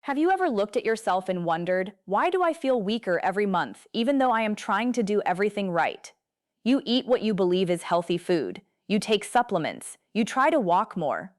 Have you ever looked at yourself and wondered, why do I feel weaker every month, even though I am trying to do everything right? You eat what you believe is healthy food. You take supplements. You try to walk more.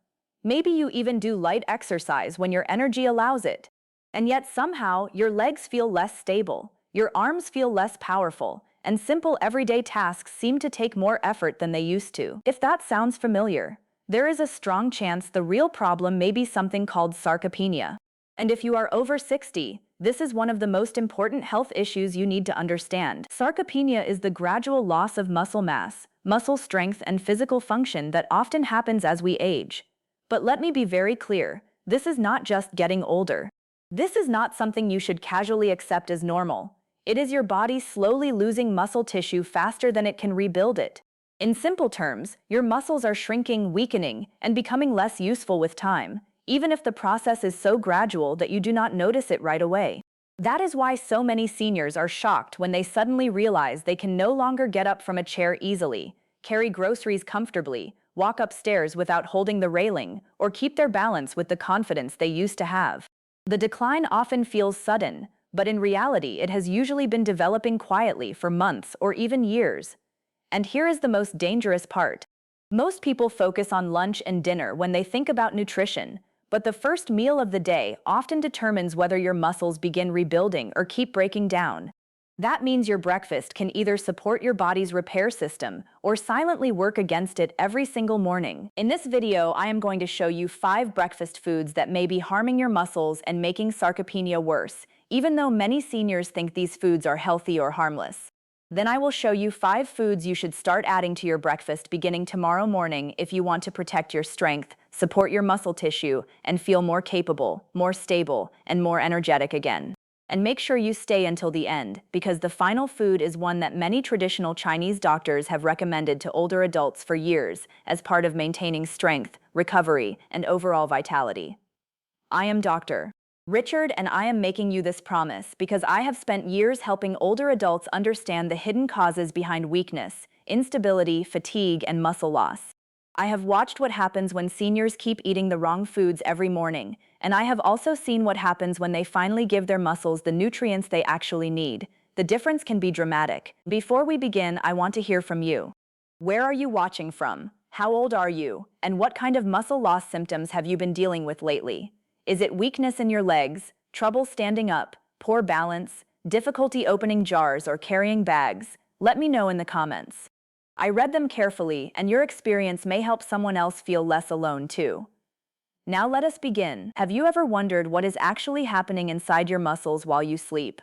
Maybe you even do light exercise when your energy allows it. And yet somehow, your legs feel less stable, your arms feel less powerful, and simple everyday tasks seem to take more effort than they used to. If that sounds familiar, there is a strong chance the real problem may be something called sarcopenia. And if you are over 60, this is one of the most important health issues you need to understand. Sarcopenia is the gradual loss of muscle mass, muscle strength, and physical function that often happens as we age. But let me be very clear, this is not just getting older. This is not something you should casually accept as normal. It is your body slowly losing muscle tissue faster than it can rebuild it. In simple terms, your muscles are shrinking, weakening, and becoming less useful with time, even if the process is so gradual that you do not notice it right away. That is why so many seniors are shocked when they suddenly realize they can no longer get up from a chair easily, carry groceries comfortably, walk upstairs without holding the railing, or keep their balance with the confidence they used to have. The decline often feels sudden, but in reality it has usually been developing quietly for months or even years. And here is the most dangerous part. Most people focus on lunch and dinner when they think about nutrition, but the first meal of the day often determines whether your muscles begin rebuilding or keep breaking down. That means your breakfast can either support your body's repair system or silently work against it every single morning. In this video, I am going to show you 5 breakfast foods that may be harming your muscles and making sarcopenia worse, even though many seniors think these foods are healthy or harmless. Then I will show you 5 foods you should start adding to your breakfast beginning tomorrow morning if you want to protect your strength, support your muscle tissue, and feel more capable, more stable, and more energetic again. And make sure you stay until the end, because the final food is one that many traditional Chinese doctors have recommended to older adults for years as part of maintaining strength, recovery, and overall vitality. I am Dr. Richard, and I am making you this promise because I have spent years helping older adults understand the hidden causes behind weakness, instability, fatigue, and muscle loss. I have watched what happens when seniors keep eating the wrong foods every morning, and I have also seen what happens when they finally give their muscles the nutrients they actually need. The difference can be dramatic. Before we begin, I want to hear from you. Where are you watching from? How old are you? And what kind of muscle loss symptoms have you been dealing with lately? Is it weakness in your legs, trouble standing up, poor balance, difficulty opening jars or carrying bags? Let me know in the comments. I read them carefully, and your experience may help someone else feel less alone too. Now let us begin. Have you ever wondered what is actually happening inside your muscles while you sleep?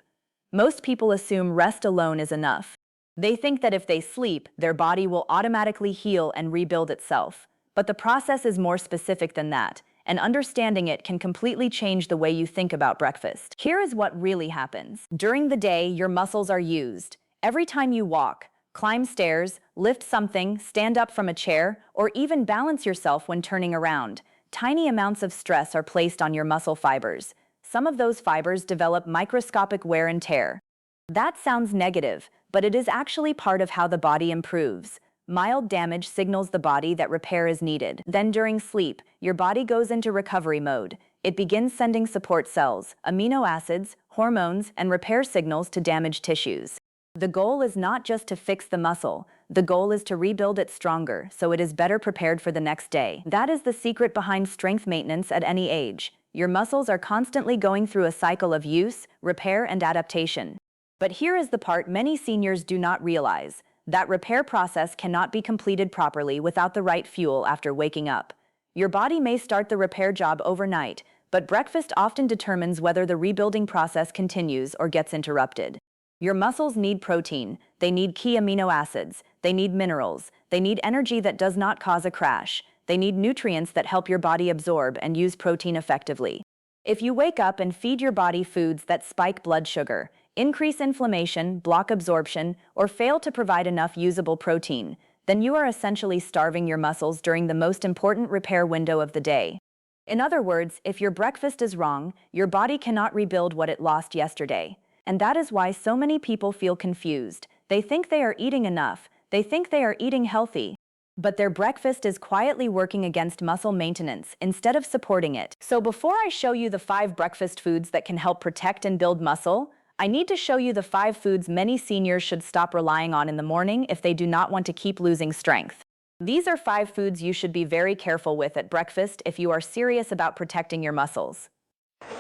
Most people assume rest alone is enough. They think that if they sleep, their body will automatically heal and rebuild itself. But the process is more specific than that, and understanding it can completely change the way you think about breakfast. Here is what really happens. During the day, your muscles are used. Every time you walk, climb stairs, lift something, stand up from a chair, or even balance yourself when turning around, tiny amounts of stress are placed on your muscle fibers. Some of those fibers develop microscopic wear and tear. That sounds negative, but it is actually part of how the body improves. Mild damage signals the body that repair is needed. Then during sleep, your body goes into recovery mode. It begins sending support cells, amino acids, hormones, and repair signals to damaged tissues. The goal is not just to fix the muscle. The goal is to rebuild it stronger, so it is better prepared for the next day. That is the secret behind strength maintenance at any age. Your muscles are constantly going through a cycle of use, repair, and adaptation. But here is the part many seniors do not realize. That repair process cannot be completed properly without the right fuel after waking up. Your body may start the repair job overnight, but breakfast often determines whether the rebuilding process continues or gets interrupted. Your muscles need protein, they need key amino acids, they need minerals, they need energy that does not cause a crash, they need nutrients that help your body absorb and use protein effectively. If you wake up and feed your body foods that spike blood sugar, increase inflammation, block absorption, or fail to provide enough usable protein, then you are essentially starving your muscles during the most important repair window of the day. In other words, if your breakfast is wrong, your body cannot rebuild what it lost yesterday. And that is why so many people feel confused. They think they are eating enough. They think they are eating healthy. but their breakfast is quietly working against muscle maintenance instead of supporting it. So before I show you the 5 breakfast foods that can help protect and build muscle, I need to show you the 5 foods many seniors should stop relying on in the morning if they do not want to keep losing strength. These are 5 foods you should be very careful with at breakfast if you are serious about protecting your muscles.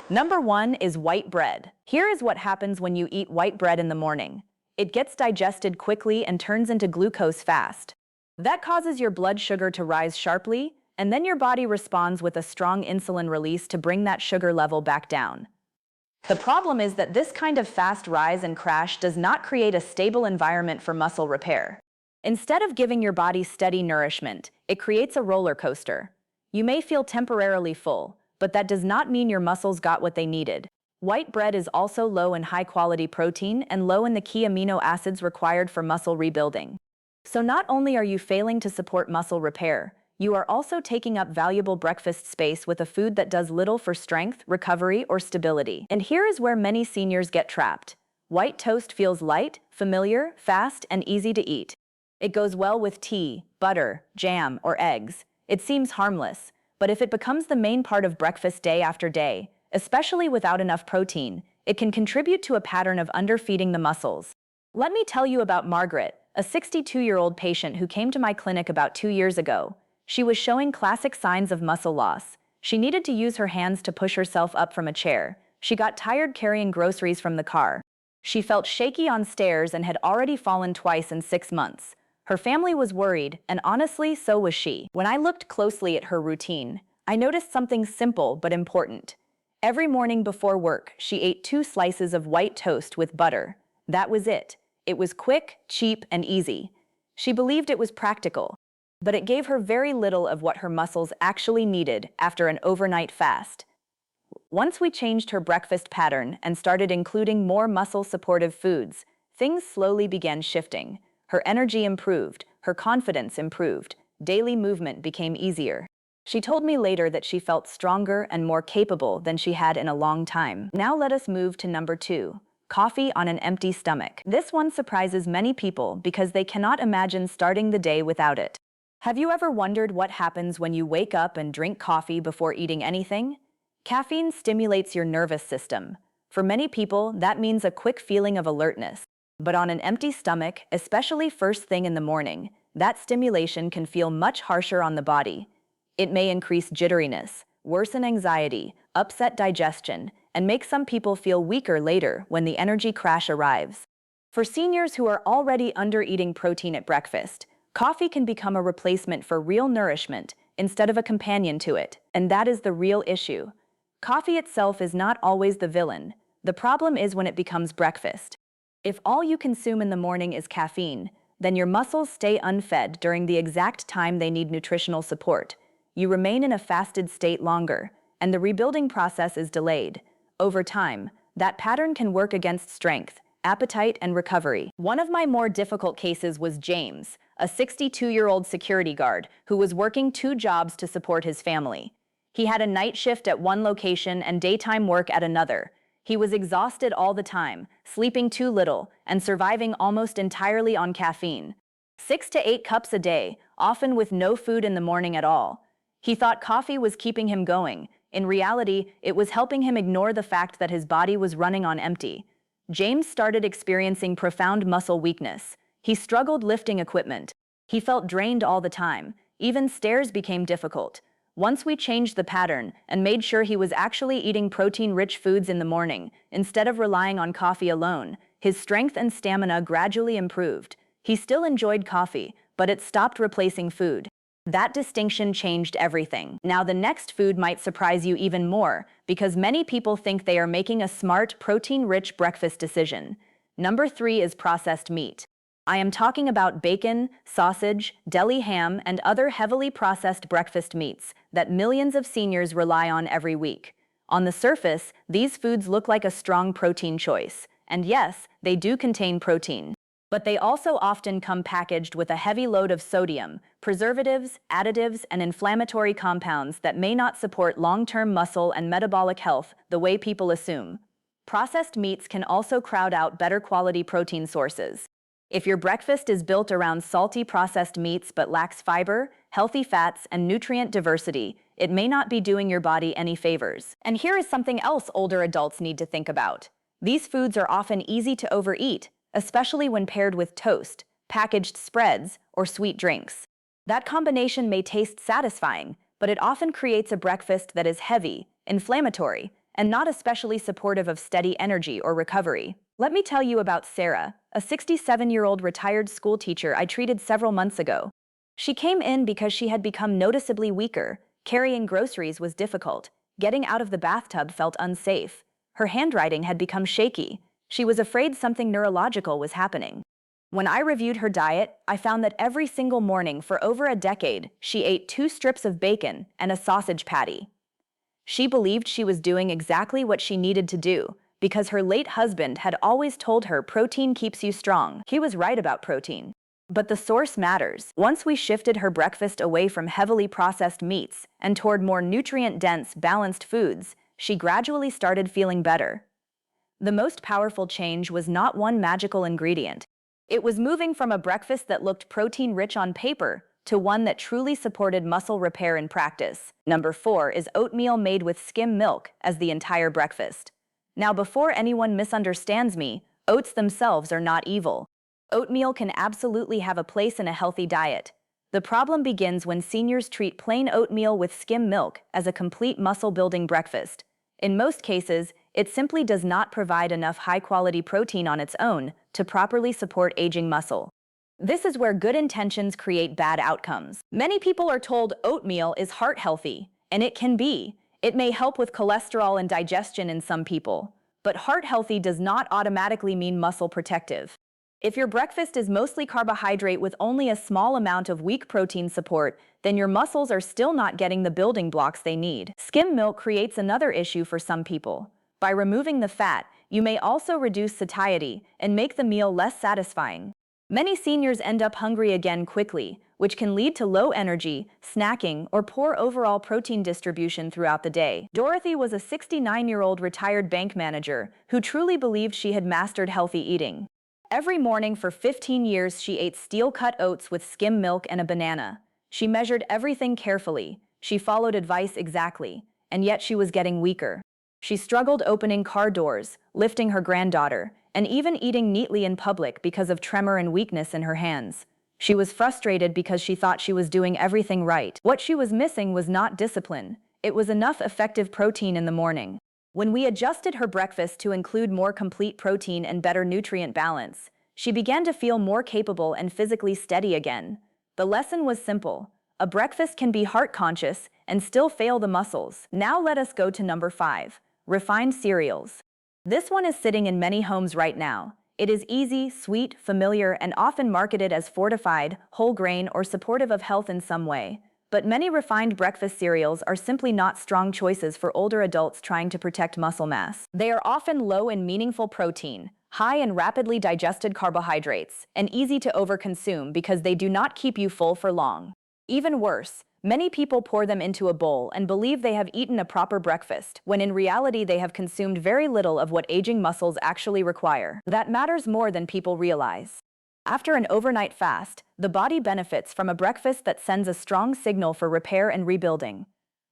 Number 1 is white bread. Here is what happens when you eat white bread in the morning. It gets digested quickly and turns into glucose fast. That causes your blood sugar to rise sharply, and then your body responds with a strong insulin release to bring that sugar level back down. The problem is that this kind of fast rise and crash does not create a stable environment for muscle repair. Instead of giving your body steady nourishment, it creates a roller coaster. You may feel temporarily full, but that does not mean your muscles got what they needed. White bread is also low in high-quality protein and low in the key amino acids required for muscle rebuilding. So not only are you failing to support muscle repair, you are also taking up valuable breakfast space with a food that does little for strength, recovery, or stability. And here is where many seniors get trapped. White toast feels light, familiar, fast, and easy to eat. It goes well with tea, butter, jam, or eggs. It seems harmless, but if it becomes the main part of breakfast day after day, especially without enough protein, it can contribute to a pattern of underfeeding the muscles. Let me tell you about Margaret, a 62-year-old patient who came to my clinic about 2 years ago. She was showing classic signs of muscle loss. She needed to use her hands to push herself up from a chair. She got tired carrying groceries from the car. She felt shaky on stairs and had already fallen twice in 6 months. Her family was worried, and honestly, so was she. When I looked closely at her routine, I noticed something simple but important. Every morning before work, she ate 2 slices of white toast with butter. That was it. It was quick, cheap, and easy. She believed it was practical, but it gave her very little of what her muscles actually needed after an overnight fast. Once we changed her breakfast pattern and started including more muscle-supportive foods, things slowly began shifting. Her energy improved, her confidence improved, daily movement became easier. She told me later that she felt stronger and more capable than she had in a long time. Now let us move to number 2. Coffee on an empty stomach. This one surprises many people because they cannot imagine starting the day without it. Have you ever wondered what happens when you wake up and drink coffee before eating anything? Caffeine stimulates your nervous system. For many people, that means a quick feeling of alertness. But on an empty stomach, especially first thing in the morning, that stimulation can feel much harsher on the body. It may increase jitteriness, worsen anxiety, upset digestion, and make some people feel weaker later when the energy crash arrives. For seniors who are already under-eating protein at breakfast, coffee can become a replacement for real nourishment instead of a companion to it, and that is the real issue. Coffee itself is not always the villain. The problem is when it becomes breakfast. If all you consume in the morning is caffeine, then your muscles stay unfed during the exact time they need nutritional support. You remain in a fasted state longer, and the rebuilding process is delayed. Over time, that pattern can work against strength, appetite, and recovery. One of my more difficult cases was James, a 62-year-old security guard who was working 2 jobs to support his family. He had a night shift at one location and daytime work at another. He was exhausted all the time, sleeping too little, and surviving almost entirely on caffeine. 6 to 8 cups a day, often with no food in the morning at all. He thought coffee was keeping him going. In reality, it was helping him ignore the fact that his body was running on empty. James started experiencing profound muscle weakness. He struggled lifting equipment. He felt drained all the time. Even stairs became difficult. Once we changed the pattern and made sure he was actually eating protein-rich foods in the morning, instead of relying on coffee alone, his strength and stamina gradually improved. He still enjoyed coffee, but it stopped replacing food. That distinction changed everything. Now the next food might surprise you even more, because many people think they are making a smart, protein-rich breakfast decision. Number 3 is processed meat. I am talking about bacon, sausage, deli ham, and other heavily processed breakfast meats that millions of seniors rely on every week. On the surface, these foods look like a strong protein choice. And yes, they do contain protein. But they also often come packaged with a heavy load of sodium, preservatives, additives, and inflammatory compounds that may not support long-term muscle and metabolic health the way people assume. Processed meats can also crowd out better quality protein sources. If your breakfast is built around salty processed meats but lacks fiber, healthy fats, and nutrient diversity, it may not be doing your body any favors. And here is something else older adults need to think about. These foods are often easy to overeat, especially when paired with toast, packaged spreads, or sweet drinks. That combination may taste satisfying, but it often creates a breakfast that is heavy, inflammatory, and not especially supportive of steady energy or recovery. Let me tell you about Sarah, a 67-year-old retired school teacher I treated several months ago. She came in because she had become noticeably weaker, carrying groceries was difficult, getting out of the bathtub felt unsafe. Her handwriting had become shaky. She was afraid something neurological was happening. When I reviewed her diet, I found that every single morning for over a decade, she ate 2 strips of bacon and a sausage patty. She believed she was doing exactly what she needed to do, because her late husband had always told her protein keeps you strong. He was right about protein. But the source matters. Once we shifted her breakfast away from heavily processed meats and toward more nutrient-dense, balanced foods, she gradually started feeling better. The most powerful change was not one magical ingredient. It was moving from a breakfast that looked protein-rich on paper to one that truly supported muscle repair in practice. Number 4 is oatmeal made with skim milk as the entire breakfast. Now, before anyone misunderstands me, oats themselves are not evil. Oatmeal can absolutely have a place in a healthy diet. The problem begins when seniors treat plain oatmeal with skim milk as a complete muscle-building breakfast. In most cases, it simply does not provide enough high-quality protein on its own to properly support aging muscle. This is where good intentions create bad outcomes. Many people are told oatmeal is heart healthy, and it can be. It may help with cholesterol and digestion in some people, but heart healthy does not automatically mean muscle protective. If your breakfast is mostly carbohydrate with only a small amount of weak protein support, then your muscles are still not getting the building blocks they need. Skim milk creates another issue for some people. By removing the fat, you may also reduce satiety and make the meal less satisfying. Many seniors end up hungry again quickly, which can lead to low energy, snacking, or poor overall protein distribution throughout the day. Dorothy was a 69-year-old retired bank manager who truly believed she had mastered healthy eating. Every morning for 15 years, she ate steel-cut oats with skim milk and a banana. She measured everything carefully. She followed advice exactly, and yet she was getting weaker. She struggled opening car doors, lifting her granddaughter, and even eating neatly in public because of tremor and weakness in her hands. She was frustrated because she thought she was doing everything right. What she was missing was not discipline. It was enough effective protein in the morning. When we adjusted her breakfast to include more complete protein and better nutrient balance, she began to feel more capable and physically steady again. The lesson was simple. A breakfast can be heart-conscious and still fail the muscles. Now let us go to number 5, refined cereals. This one is sitting in many homes right now. It is easy, sweet, familiar, and often marketed as fortified, whole grain, or supportive of health in some way. But many refined breakfast cereals are simply not strong choices for older adults trying to protect muscle mass. They are often low in meaningful protein, high in rapidly digested carbohydrates, and easy to overconsume because they do not keep you full for long. Even worse, many people pour them into a bowl and believe they have eaten a proper breakfast, when in reality they have consumed very little of what aging muscles actually require. That matters more than people realize. After an overnight fast, the body benefits from a breakfast that sends a strong signal for repair and rebuilding.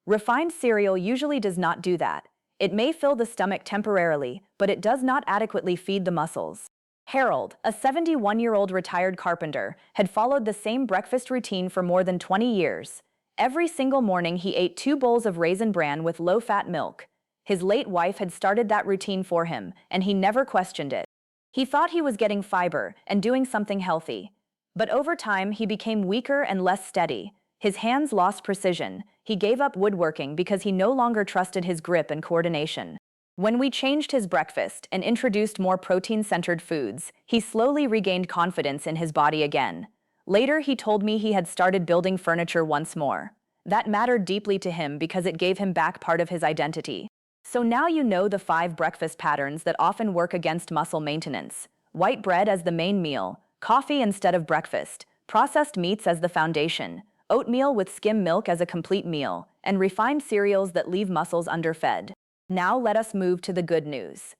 Refined cereal usually does not do that. It may fill the stomach temporarily, but it does not adequately feed the muscles. Harold, a 71-year-old retired carpenter, had followed the same breakfast routine for more than 20 years. Every single morning he ate 2 bowls of raisin bran with low-fat milk. His late wife had started that routine for him, and he never questioned it. He thought he was getting fiber and doing something healthy. But over time, he became weaker and less steady. His hands lost precision. He gave up woodworking because he no longer trusted his grip and coordination. When we changed his breakfast and introduced more protein-centered foods, he slowly regained confidence in his body again. Later, he told me he had started building furniture once more. That mattered deeply to him because it gave him back part of his identity. So now you know the 5 breakfast patterns that often work against muscle maintenance. White bread as the main meal, coffee instead of breakfast, processed meats as the foundation, oatmeal with skim milk as a complete meal, and refined cereals that leave muscles underfed. Now let us move to the good news.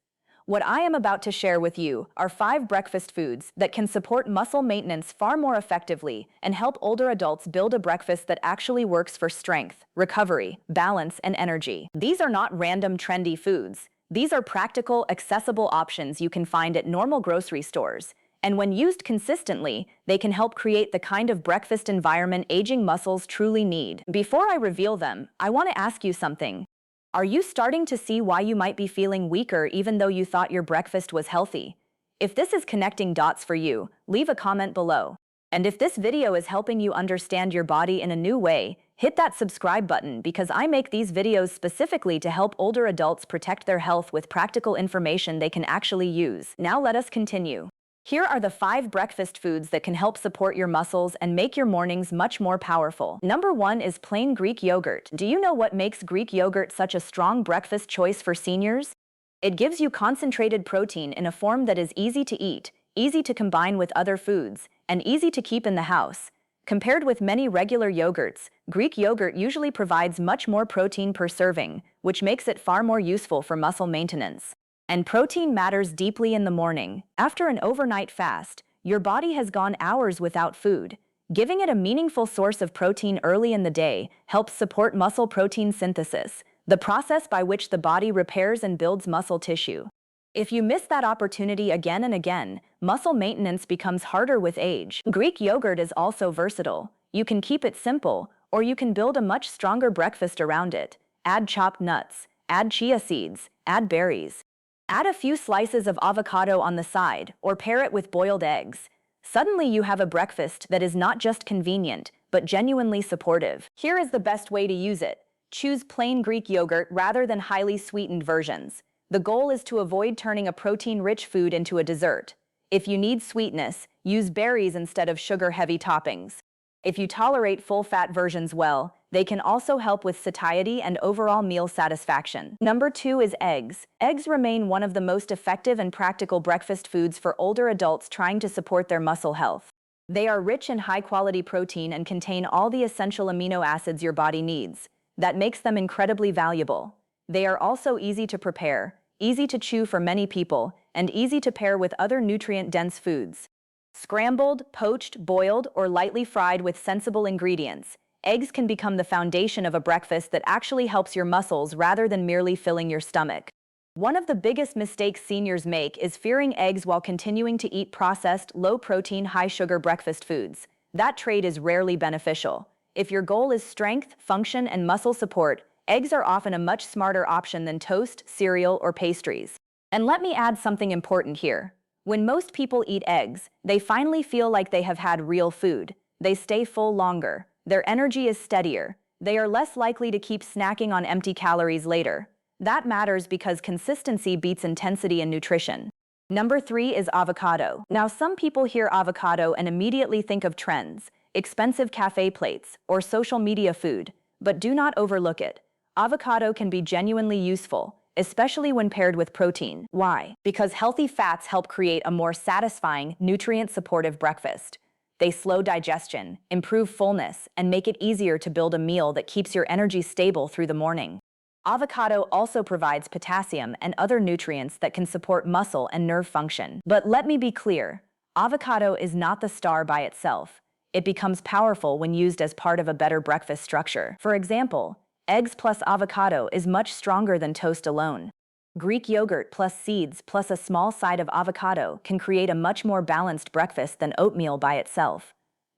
What I am about to share with you are 5 breakfast foods that can support muscle maintenance far more effectively and help older adults build a breakfast that actually works for strength, recovery, balance, and energy. These are not random trendy foods. These are practical, accessible options you can find at normal grocery stores. And when used consistently, they can help create the kind of breakfast environment aging muscles truly need. Before I reveal them, I want to ask you something. Are you starting to see why you might be feeling weaker even though you thought your breakfast was healthy? If this is connecting dots for you, leave a comment below. And if this video is helping you understand your body in a new way, hit that subscribe button because I make these videos specifically to help older adults protect their health with practical information they can actually use. Now let us continue. Here are the 5 breakfast foods that can help support your muscles and make your mornings much more powerful. Number 1 is plain Greek yogurt. Do you know what makes Greek yogurt such a strong breakfast choice for seniors? It gives you concentrated protein in a form that is easy to eat, easy to combine with other foods, and easy to keep in the house. Compared with many regular yogurts, Greek yogurt usually provides much more protein per serving, which makes it far more useful for muscle maintenance. And protein matters deeply in the morning. After an overnight fast, your body has gone hours without food. Giving it a meaningful source of protein early in the day helps support muscle protein synthesis, the process by which the body repairs and builds muscle tissue. If you miss that opportunity again and again, muscle maintenance becomes harder with age. Greek yogurt is also versatile. You can keep it simple, or you can build a much stronger breakfast around it. Add chopped nuts, add chia seeds, add berries. Add a few slices of avocado on the side, or pair it with boiled eggs. Suddenly you have a breakfast that is not just convenient, but genuinely supportive. Here is the best way to use it. Choose plain Greek yogurt rather than highly sweetened versions. The goal is to avoid turning a protein-rich food into a dessert. If you need sweetness, use berries instead of sugar-heavy toppings. If you tolerate full-fat versions well, they can also help with satiety and overall meal satisfaction. Number 2 is eggs. Eggs remain one of the most effective and practical breakfast foods for older adults trying to support their muscle health. They are rich in high-quality protein and contain all the essential amino acids your body needs. That makes them incredibly valuable. They are also easy to prepare, easy to chew for many people, and easy to pair with other nutrient-dense foods. Scrambled, poached, boiled, or lightly fried with sensible ingredients, eggs can become the foundation of a breakfast that actually helps your muscles rather than merely filling your stomach. One of the biggest mistakes seniors make is fearing eggs while continuing to eat processed, low-protein, high-sugar breakfast foods. That trade is rarely beneficial. If your goal is strength, function, and muscle support, eggs are often a much smarter option than toast, cereal, or pastries. And let me add something important here. When most people eat eggs, they finally feel like they have had real food. They stay full longer. Their energy is steadier. They are less likely to keep snacking on empty calories later. That matters because consistency beats intensity in nutrition. Number 3 is avocado. Now, some people hear avocado and immediately think of trends, expensive cafe plates, or social media food, but do not overlook it. Avocado can be genuinely useful, especially when paired with protein. Why? Because healthy fats help create a more satisfying, nutrient-supportive breakfast. They slow digestion, improve fullness, and make it easier to build a meal that keeps your energy stable through the morning. Avocado also provides potassium and other nutrients that can support muscle and nerve function. But let me be clear, avocado is not the star by itself. It becomes powerful when used as part of a better breakfast structure. For example, eggs plus avocado is much stronger than toast alone. Greek yogurt plus seeds plus a small side of avocado can create a much more balanced breakfast than oatmeal by itself.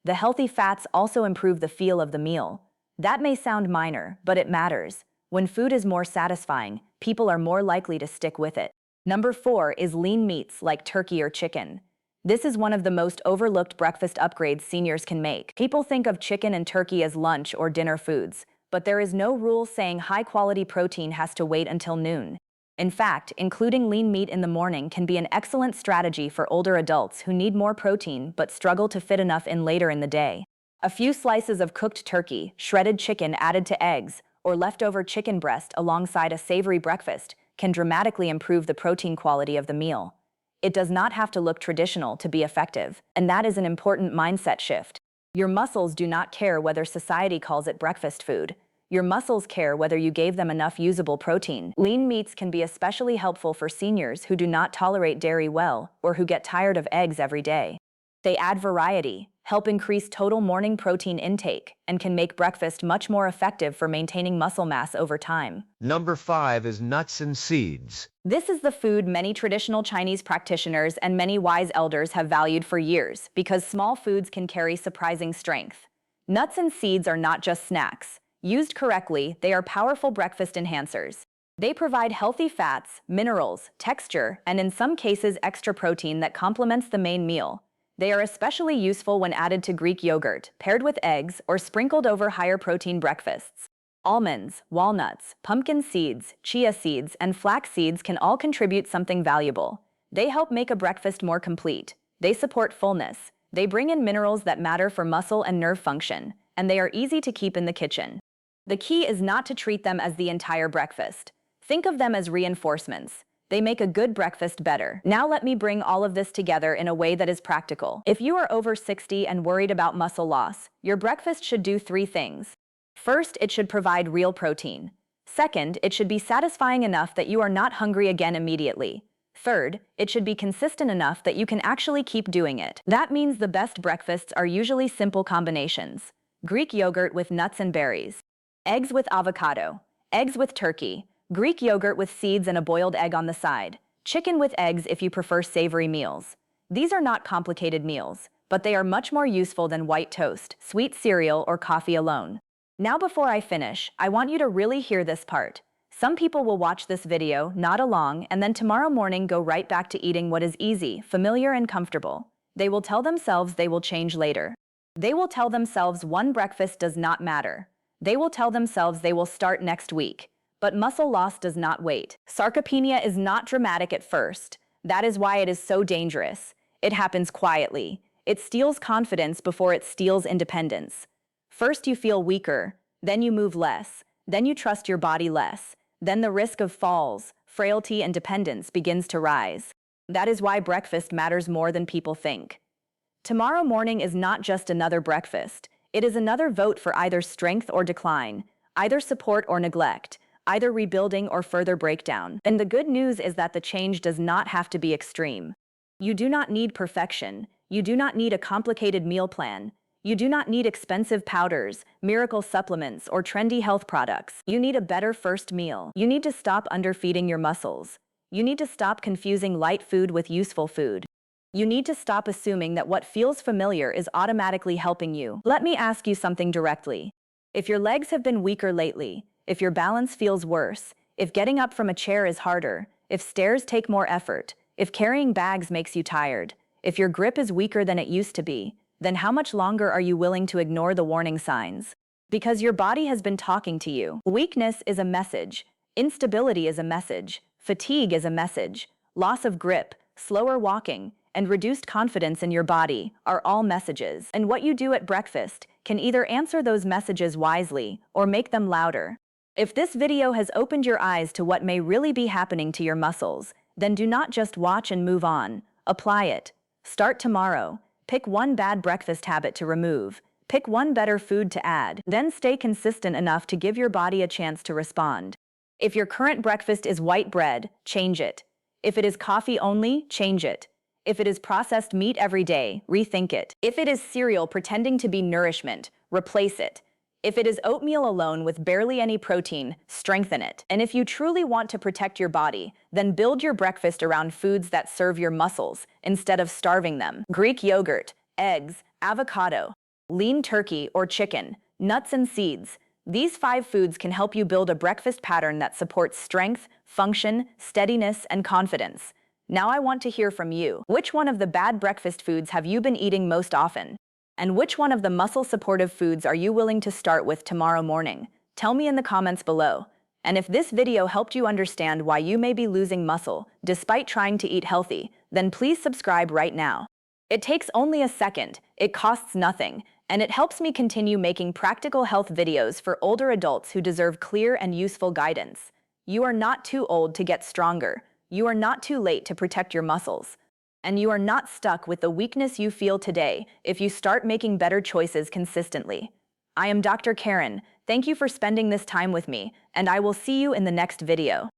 The healthy fats also improve the feel of the meal. That may sound minor, but it matters. When food is more satisfying, people are more likely to stick with it. Number 4 is lean meats like turkey or chicken. This is one of the most overlooked breakfast upgrades seniors can make. People think of chicken and turkey as lunch or dinner foods, but there is no rule saying high-quality protein has to wait until noon. In fact, including lean meat in the morning can be an excellent strategy for older adults who need more protein but struggle to fit enough in later in the day. A few slices of cooked turkey, shredded chicken added to eggs, or leftover chicken breast alongside a savory breakfast can dramatically improve the protein quality of the meal. It does not have to look traditional to be effective, and that is an important mindset shift. Your muscles do not care whether society calls it breakfast food. Your muscles care whether you gave them enough usable protein. Lean meats can be especially helpful for seniors who do not tolerate dairy well or who get tired of eggs every day. They add variety, help increase total morning protein intake, and can make breakfast much more effective for maintaining muscle mass over time. Number 5 is nuts and seeds. This is the food many traditional Chinese practitioners and many wise elders have valued for years because small foods can carry surprising strength. Nuts and seeds are not just snacks. Used correctly, they are powerful breakfast enhancers. They provide healthy fats, minerals, texture, and in some cases extra protein that complements the main meal. They are especially useful when added to Greek yogurt, paired with eggs, or sprinkled over higher protein breakfasts. Almonds, walnuts, pumpkin seeds, chia seeds, and flax seeds can all contribute something valuable. They help make a breakfast more complete. They support fullness. They bring in minerals that matter for muscle and nerve function, and they are easy to keep in the kitchen. The key is not to treat them as the entire breakfast. Think of them as reinforcements. They make a good breakfast better. Now let me bring all of this together in a way that is practical. If you are over 60 and worried about muscle loss, your breakfast should do 3 things. First, it should provide real protein. Second, it should be satisfying enough that you are not hungry again immediately. Third, it should be consistent enough that you can actually keep doing it. That means the best breakfasts are usually simple combinations. Greek yogurt with nuts and berries. Eggs with avocado. Eggs with turkey. Greek yogurt with seeds and a boiled egg on the side. Chicken with eggs if you prefer savory meals. These are not complicated meals, but they are much more useful than white toast, sweet cereal, or coffee alone. Now before I finish, I want you to really hear this part. Some people will watch this video, nod along, and then tomorrow morning go right back to eating what is easy, familiar, and comfortable. They will tell themselves they will change later. They will tell themselves one breakfast does not matter. They will tell themselves they will start next week. But muscle loss does not wait. Sarcopenia is not dramatic at first. That is why it is so dangerous. It happens quietly. It steals confidence before it steals independence. First you feel weaker, then you move less, then you trust your body less. Then the risk of falls, frailty, and dependence begins to rise. That is why breakfast matters more than people think. Tomorrow morning is not just another breakfast. It is another vote for either strength or decline, either support or neglect, either rebuilding or further breakdown. And the good news is that the change does not have to be extreme. You do not need perfection. You do not need a complicated meal plan. You do not need expensive powders, miracle supplements, or trendy health products. You need a better first meal. You need to stop underfeeding your muscles. You need to stop confusing light food with useful food. You need to stop assuming that what feels familiar is automatically helping you. Let me ask you something directly. If your legs have been weaker lately, if your balance feels worse, if getting up from a chair is harder, if stairs take more effort, if carrying bags makes you tired, if your grip is weaker than it used to be, then how much longer are you willing to ignore the warning signs? Because your body has been talking to you. Weakness is a message. Instability is a message. Fatigue is a message. Loss of grip, slower walking, and reduced confidence in your body are all messages. And what you do at breakfast can either answer those messages wisely or make them louder. If this video has opened your eyes to what may really be happening to your muscles, then do not just watch and move on. Apply it. Start tomorrow. Pick one bad breakfast habit to remove. Pick one better food to add. Then stay consistent enough to give your body a chance to respond. If your current breakfast is white bread, change it. If it is coffee only, change it. If it is processed meat every day, rethink it. If it is cereal pretending to be nourishment, replace it. If it is oatmeal alone with barely any protein, strengthen it. And if you truly want to protect your body, then build your breakfast around foods that serve your muscles instead of starving them. Greek yogurt, eggs, avocado, lean turkey or chicken, nuts and seeds. These 5 foods can help you build a breakfast pattern that supports strength, function, steadiness, and confidence. Now I want to hear from you. Which one of the bad breakfast foods have you been eating most often? And which one of the muscle-supportive foods are you willing to start with tomorrow morning? Tell me in the comments below. And if this video helped you understand why you may be losing muscle despite trying to eat healthy, then please subscribe right now. It takes only a second, it costs nothing, and it helps me continue making practical health videos for older adults who deserve clear and useful guidance. You are not too old to get stronger. You are not too late to protect your muscles. And you are not stuck with the weakness you feel today if you start making better choices consistently. I am Dr. Karen. Thank you for spending this time with me, and I will see you in the next video.